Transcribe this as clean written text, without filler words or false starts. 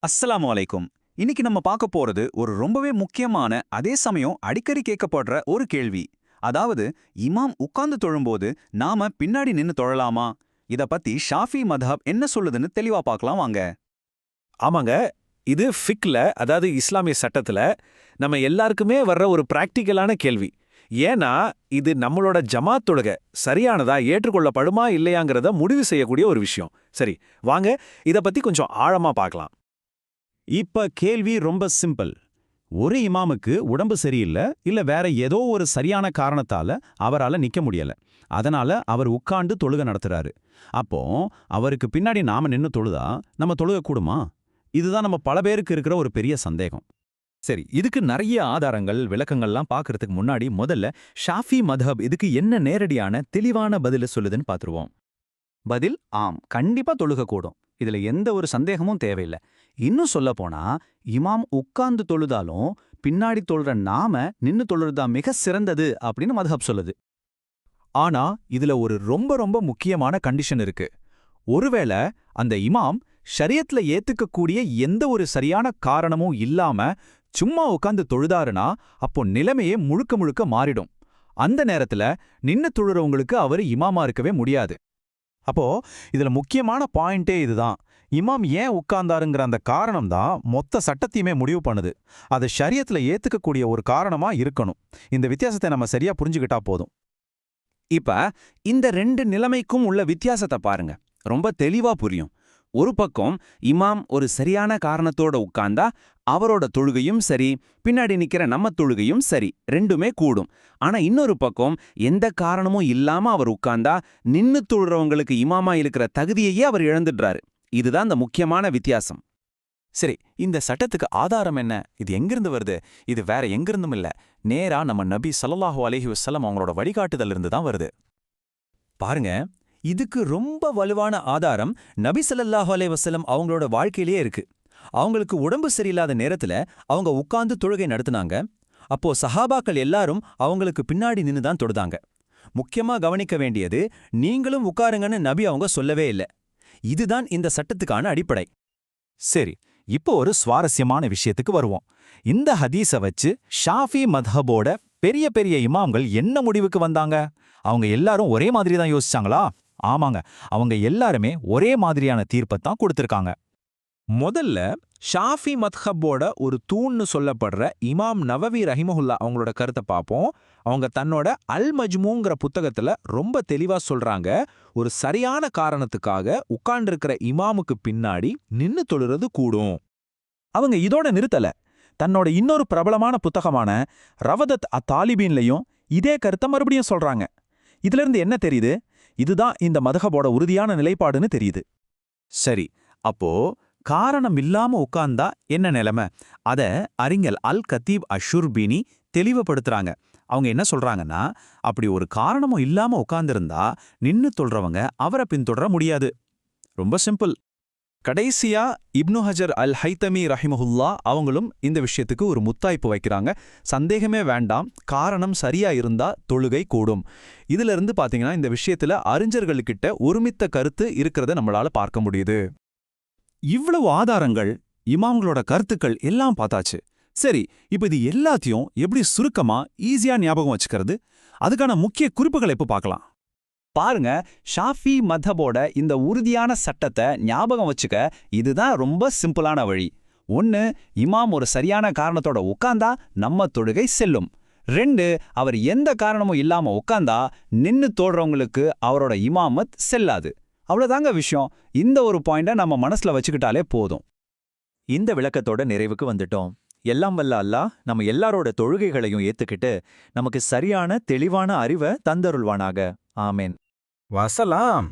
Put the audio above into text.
அஸ்ஸலாமு அலைக்கும். இன்னைக்கு நம்ம பார்க்க போறது ஒரு ரொம்பவே முக்கியமான அதே சமயம் அடிக்கடி கேட்கப்படுற ஒரு கேள்வி. அதாவது இமாம் உட்கார்ந்து தொழும்போது நாம பின்னாடி நின்னு தொழலாமா? இத பத்தி ஷாஃபி மத்ஹப் என்ன சொல்லுதுன்னு தெளிவா பார்க்கலாம் வாங்க. ஆமாங்க. இது ஃபிக்ல, அதாவது இஸ்லாமிய சட்டத்துல நம்ம எல்லாருக்குமே வர்ற ஒரு பிராக்டிக்கலான கேள்வி. ஏன்னா இது நம்மளோட ஜமாத் தொழுகை சரியானதா ஏற்றுக்கொள்ளப்படுமா இல்லையாங்கிறத முடிவு செய்யக்கூடிய ஒரு விஷயம். சரி, வாங்க இத பத்தி கொஞ்சம் ஆழமா பார்க்கலாம். இப்ப கேள்வி ரொம்ப சிம்பிள். ஒரு இமாமுக்கு உடம்பு சரியில்லை, இல்ல வேற ஏதோ ஒரு சரியான காரணத்தால அவரால நிக்க முடியல. அதனால அவர் உட்கார்ந்து தொழுகை நடத்துறாரு. அப்போ அவருக்கு பின்னாடி நாம நின்னு தொழுதா நம்ம தொழுக கூடுமா? இதுதான் நம்ம பல பேருக்கு இருக்கிற ஒரு பெரிய சந்தேகம். சரி, இதுக்கு நிறைய ஆதாரங்கள் விளக்கங்கள்லாம் பார்க்கறதுக்கு முன்னாடி முதல்ல ஷாஃபி மத்ஹப் இதுக்கு என்ன நேரடியான தெளிவான பதில சொல்லுதுன்னு பார்த்துருவோம். பதில் ஆம், கண்டிப்பா தொழுக கூடும். இதுல எந்த ஒரு சந்தேகமும் தேவையில்லை. இன்னும் சொல்ல போனா இமாம் உட்கார்ந்து தொழுதாலும் பின்னாடி தொழுற நாம நின்னு தொழுறதா மிக சிறந்தது அப்படின்னு மத்ஹப் சொல்லுது. ஆனா இதுல ஒரு ரொம்ப ரொம்ப முக்கியமான கண்டிஷன் இருக்கு. ஒருவேளை அந்த இமாம் ஷரியத்ல ஏத்துக்கக்கூடிய எந்த ஒரு சரியான காரணமும் இல்லாம சும்மா உட்கார்ந்து தொழுதாருனா அப்போ நிலைமையே முழுக்க முழுக்க மாறிடும். அந்த நேரத்துல நின்னு தொழுறவங்களுக்கு அவரு இமாமா இருக்கவே முடியாது. அப்போ இதுல முக்கியமான பாயிண்டே இதுதான். இமாம் ஏன் உட்கார்ந்தாருங்கிற அந்த காரணம் தான் மொத்த சட்டத்தையுமே முடிவு பண்ணுது. அது ஷரியத்துல ஏத்துக்கக்கூடிய ஒரு காரணமா இருக்கணும். இந்த வித்தியாசத்தை நம்ம சரியா புரிஞ்சுக்கிட்டா போதும். இப்ப இந்த ரெண்டு நிலைமைக்கும் உள்ள வித்தியாசத்தை பாருங்க, ரொம்ப தெளிவா புரியும். ஒரு பக்கம் இமாம் ஒரு சரியான காரணத்தோட உட்கார்ந்தா அவரோட தொழுகையும் சரி, பின்னாடி நிக்கிற நம்ம தொழுகையும் சரி, ரெண்டுமே கூடும். ஆனா இன்னொரு பக்கம் எந்த காரணமும் இல்லாம அவர் உட்கார்ந்தா நின்னு தொழுறவங்களுக்கு இமாமா இருக்கிற தகுதியையே அவர் இழந்துடுறாரு. இதுதான் இந்த முக்கியமான வித்தியாசம். சரி, இந்த சட்டத்துக்கு ஆதாரம் என்ன? இது எங்கிருந்து வருது? இது வேற எங்கிருந்தும் இல்ல, நேரா நம்ம நபி ஸல்லல்லாஹு அலைஹி வஸல்லம் அவங்களோட வழிகாட்டுதல் இருந்து தான் வருது. பாருங்க, இதுக்கு ரொம்ப வலுவான ஆதாரம் நபி ஸல்லல்லாஹு அலைஹி வஸல்லம் அவங்களோட வாழ்க்கையிலேயே இருக்கு. அவங்களுக்கு உடம்பு சரியில்லாத நேரத்துல அவங்க உட்கார்ந்து தொழுகை நடத்துனாங்க. அப்போ சஹாபாக்கள் எல்லாரும் அவங்களுக்கு பின்னாடி நின்னு தான் தொழுதாங்க. முக்கியமா கவனிக்க வேண்டியது, நீங்களும் உட்காருங்கன்னு நபி அவங்க சொல்லவே இல்லை. இதுதான் இந்த சட்டத்துக்கான அடிப்படை. சரி, இப்போ ஒரு சுவாரஸ்யமான விஷயத்துக்கு வருவோம். இந்த ஹதீஸ வச்சு ஷாஃபி மத்ஹபோட பெரிய பெரிய இமாம்கள் என்ன முடிவுக்கு வந்தாங்க? அவங்க எல்லாரும் ஒரே மாதிரி தான் யோசிச்சாங்களா? ஆமாங்க, அவங்க எல்லாருமே ஒரே மாதிரியான தீர்ப்பைத்தான் கொடுத்திருக்காங்க. முதல்ல ஷாஃபி மத்ஹப்போட ஒரு தூண்னு சொல்லப்படுற இமாம் நவவி ரஹிமஹுல்லா அவங்களோட கருத்தை பார்ப்போம். அவங்க தன்னோட அல் மஜ்மூங்கிற புத்தகத்துல ரொம்ப தெளிவா சொல்றாங்க, ஒரு சரியான காரணத்துக்காக உட்கார்ந்திருக்கிற இமாமுக்கு பின்னாடி நின்னு தொழுறது கூடும். அவங்க இதோட நிறுத்தல. தன்னோட இன்னொரு பிரபலமான புத்தகமான ரவதத் தாலிபீன்லையும் இதே கருத்தை மறுபடியும் சொல்றாங்க. இதுல இருந்து என்ன தெரியுது? இதுதான் இந்த மதுஹபோட உறுதியான நிலைப்பாடுன்னு தெரியுது. சரி, அப்போ காரணம் இல்லாம உட்கார்ந்தா என்ன நிலைமை? அத அறிஞர் அல் கத்தீப் அஷுர்பீனி தெளிவுபடுத்துறாங்க. அவங்க என்ன சொல்றாங்கன்னா, அப்படி ஒரு காரணமும் இல்லாம உட்கார்ந்திருந்தா நின்னு தொல்றவங்க அவரை பின்தொடர முடியாது. ரொம்ப சிம்பிள். கடைசியா இப்னு ஹஜர் அல் ஹைத்தமி ரஹிமஹுல்லா அவங்களும் இந்த விஷயத்துக்கு ஒரு முத்தாய்ப்பு வைக்கிறாங்க. சந்தேகமே வேண்டாம், காரணம் சரியா இருந்தா தொழுகை கூடும். இதுல இருந்து பாத்தீங்கன்னா இந்த விஷயத்துல அறிஞர்கள்கிட்ட ஒருமித்த கருத்து இருக்கிறத நம்மளால பார்க்க முடியுது. இவ்வளவு ஆதாரங்கள், இமாம்களோட கருத்துக்கள் எல்லாம் பார்த்தாச்சு. சரி, இப்ப இது எல்லாத்தையும் எப்படி சுருக்கமா ஈஸியா ஞாபகம் வச்சுக்கிறது? அதுக்கான முக்கிய குறிப்புகளை இப்ப பார்க்கலாம். பாருங்க, ஷாஃபி மத்ஹபோட இந்த உறுதியான சட்டத்தை ஞாபகம் வச்சுக்க இதுதான் ரொம்ப சிம்பிளான வழி. 1, இமாம் ஒரு சரியான காரணத்தோட உட்கார்ந்தா நம்ம தொழுகை செல்லும். 2, அவர் எந்த காரணமும் இல்லாம உட்கார்ந்தா நின்னு தொழுறவங்களுக்கு அவரோட இமாமத் செல்லாது. அவ்வளவுதாங்க விஷயம். இந்த ஒரு பாயிண்ட நம்ம மனசுல வச்சுக்கிட்டாலே போதும். இந்த விளக்கத்தோட நிறைவுக்கு வந்துட்டோம். எல்லாம் வல்ல அல்லாஹ் நம்ம எல்லாரோட தொழுகைகளையும் ஏத்துக்கிட்டு நமக்கு சரியான தெளிவான அறிவை தந்தருள்வானாக. ஆமேன். வசலாம்.